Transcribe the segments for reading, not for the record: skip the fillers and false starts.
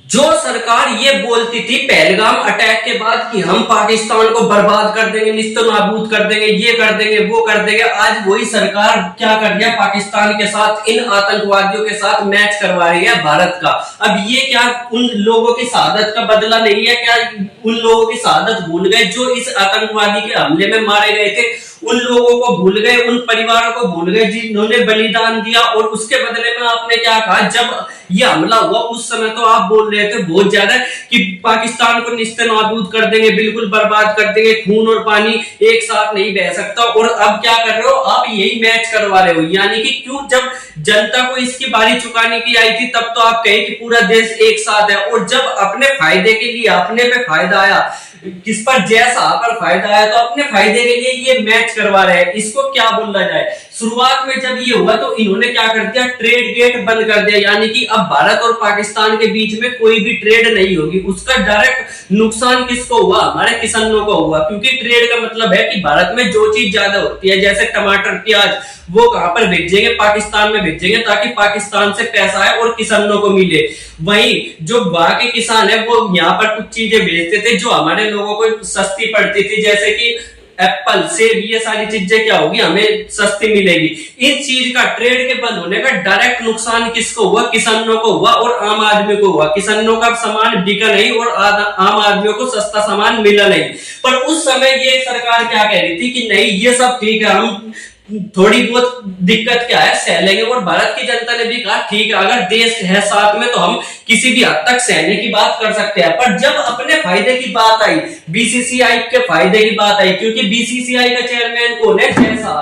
जो सरकार ये बोलती थी पहलगाम अटैक के बाद कि हम पाकिस्तान को बर्बाद कर देंगे, निस्तनाबूद कर देंगे, ये कर देंगे, वो कर देंगे, आज वही सरकार क्या कर रही है, पाकिस्तान के साथ, इन आतंकवादियों के साथ मैच करवा रही है भारत का। अब ये क्या उन लोगों की शहादत का बदला नहीं है क्या? उन लोगों की शहादत भूल गए जो इस आतंकवादी के हमले में मारे गए थे? उन लोगों को भूल गए, उन परिवारों को भूल गए जिन्होंने बलिदान दिया? और उसके बदले में आपने क्या कहा जब ये हमला हुआ? उस समय तो आप बोल रहे थे बहुत ज्यादा कि पाकिस्तान को निस्तनाबूद कर देंगे, बिल्कुल बर्बाद कर देंगे, खून और पानी एक साथ नहीं बह सकता। और अब क्या कर रहे हो आप? यही मैच करवा रहे हो। यानी कि क्यों, जब जनता को इसकी बारी चुकाने की आई थी तब तो आप कहें कि पूरा देश एक साथ है, और जब अपने फायदे के लिए, अपने पे फायदा आया, किस पर, जैसा पर फायदा आया, तो अपने फायदे के लिए ये मैच करवा रहे हैं। इसको क्या बोला जाए? शुरुआत में जब ये हुआ तो इन्होंने क्या कर दिया, ट्रेड गेट बंद कर दिया। यानी कि अब भारत और पाकिस्तान के बीच में कोई भी ट्रेड नहीं होगी। उसका डायरेक्ट नुकसान किसको हुआ? हमारे किसानों को हुआ, क्योंकि ट्रेड का मतलब है कि भारत में जो चीज ज्यादा होती है, जैसे टमाटर, प्याज, वो कहां पर भेजेंगे? पाकिस्तान में भेजेंगे, ताकि पाकिस्तान से पैसा आए और किसानों को मिले। वहीं जो वहां के किसान है वो यहाँ पर कुछ चीजें भेजते थे जो हमारे लोगों को सस्ती पड़ती थी, जैसे कि एप्पल, सेब, ये सारी चीजें क्या होगी, हमें सस्ती मिलेगी। इन चीज का, ट्रेड के बंद होने का डायरेक्ट नुकसान किसको हुआ? किसानों को हुआ और आम आदमी को हुआ। किसानों का सामान बिका नहीं और आम आदमियों को सस्ता सामान मिला नहीं। पर उस समय ये सरकार क्या कह रही थी कि नहीं ये सब ठीक है, हम थोड़ी बहुत दिक्कत क्या है सह लेंगे। और भारत की जनता ने भी कहा ठीक है, अगर देश है साथ में तो हम किसी भी हद तक सहने की बात कर सकते हैं। पर जब अपने फायदे की बात आई, बीसीसीआई के फायदे की बात आई, क्योंकि बीसीसीआई का चेयरमैन कौन है? जैसा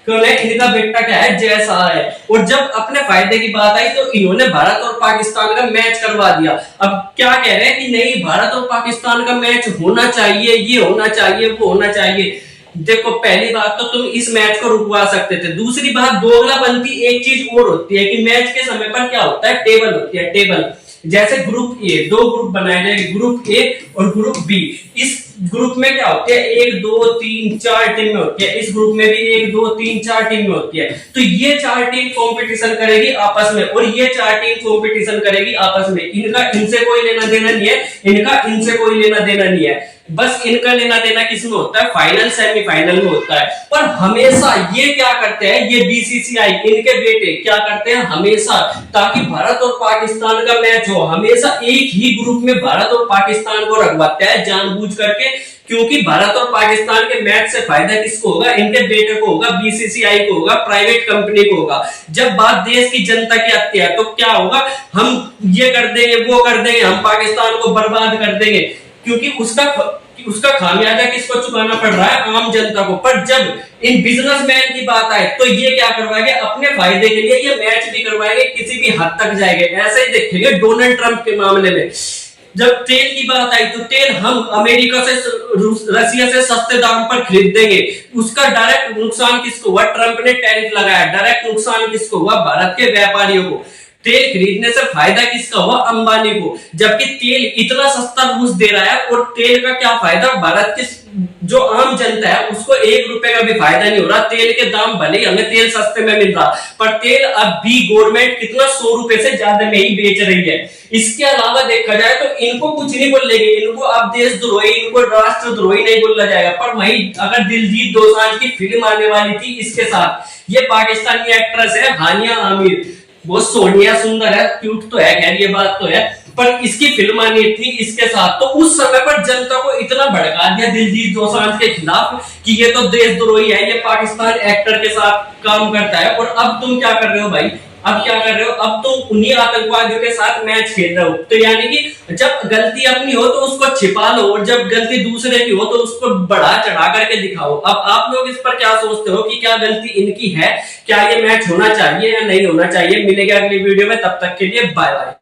कौन है? इनका बेटा क्या है? जैसा है। और जब अपने फायदे की बात आई तो इन्होंने भारत और पाकिस्तान का मैच करवा दिया। अब क्या कह रहे हैं कि नहीं, भारत और पाकिस्तान का मैच होना चाहिए, ये होना चाहिए, वो होना चाहिए। देखो, पहली बात तो तुम इस मैच को रुकवा सकते थे। दूसरी बात, दोगलापंती एक चीज और होती है कि मैच के समय पर क्या होता है, टेबल होती है, टेबल। जैसे ग्रुप ए, दो ग्रुप बनाए जाएंगे, ग्रुप ए और ग्रुप बी। इस ग्रुप में क्या होते हैं, 1 2 3 4 टीम में होती है। इस ग्रुप में भी 1 2 3 4 टीम में होती है। तो ये 4 टीम कंपटीशन करेगी आपस में, और ये 4 टीम कंपटीशन करेगी आपस में। इनका इनसे कोई लेना देना नहीं है, इनका इनसे कोई लेना देना नहीं है। बस इनका लेना देना किसमें होता है? फाइनल, सेमीफाइनल में होता है। पर हमेशा ये क्या करते हैं, ये बीसीसीआई, इनके बेटे क्या करते हैं हमेशा, ताकि भारत और पाकिस्तान का मैच हो, हमेशा एक ही ग्रुप में भारत और पाकिस्तान को रखवाते हैं जानबूझ करके। क्योंकि भारत और पाकिस्तान के मैच से फायदा किसको होगा? इनके बेटे को होगा, बीसीसीआई को होगा, प्राइवेट कंपनी को होगा। जब बात देश की जनता की आती है तो क्या होगा, हम ये कर देंगे, वो कर देंगे, हम पाकिस्तान को बर्बाद कर देंगे। क्योंकि उसका खामियाजा किसको चुकाना पड़ रहा है? आम जनता को। पर जब इन बिजनेसमैन की बात आए तो ये क्या करवाएंगे? अपने फायदे के लिए ये मैच भी करवाएंगे, किसी भी हद तक जाएंगे। ऐसे ही देखेंगे डोनाल्ड ट्रंप के मामले में, जब तेल की बात आई तो तेल हम अमेरिका से, रसिया से सस्ते दाम पर खरीद देंगे। उसका डायरेक्ट नुकसान किसको हुआ? ट्रंप ने टैरिफ लगाया। डायरेक्ट नुकसान किसको हुआ? भारत के व्यापारियों को। तेल खरीदने से फायदा किसका हुआ? अंबानी को। जबकि तेल इतना सस्ता रूस दे रहा है, और तेल का क्या फायदा? भारत के जो आम जनता है उसको 1 रुपए का भी फायदा नहीं हो रहा। तेल के दाम भले ही हमें तेल सस्ते में मिल रहा, पर तेल अब भी गवर्नमेंट कितना 100 रुपए से ज्यादा में ही बेच रही है। इसके अलावा देखा जाए तो इनको कुछ नहीं बोलेंगे, इनको अब देशद्रोही, इनको राष्ट्रद्रोही नहीं बोला जाएगा। पर वहीं अगर दिलजीत दोसांझ की फिल्म आने वाली थी इसके साथ, ये पाकिस्तानी एक्ट्रेस है हानिया आमिर, वो सोनिया सुंदर है, क्यूट तो है, खैर ये बात तो है, पर इसकी फिल्म आनी थी इसके साथ। तो उस समय पर जनता को इतना भड़का दिया दिलजीत दोसांझ के खिलाफ कि ये तो देशद्रोही है, ये पाकिस्तान एक्टर के साथ काम करता है। और अब तुम क्या कर रहे हो भाई? अब क्या कर रहे हो? अब तुम उन्हीं आतंकवादियों के साथ मैच खेल रहे हो। तो यानी कि जब गलती अपनी हो तो उसको छिपा लो, और जब गलती दूसरे की हो तो उसको बढ़ा चढ़ा करके दिखाओ। अब आप लोग इस पर क्या सोचते हो कि क्या गलती इनकी है? क्या ये मैच होना चाहिए या नहीं होना चाहिए? मिलेगा अगली वीडियो में, तब तक के लिए बाय बाय।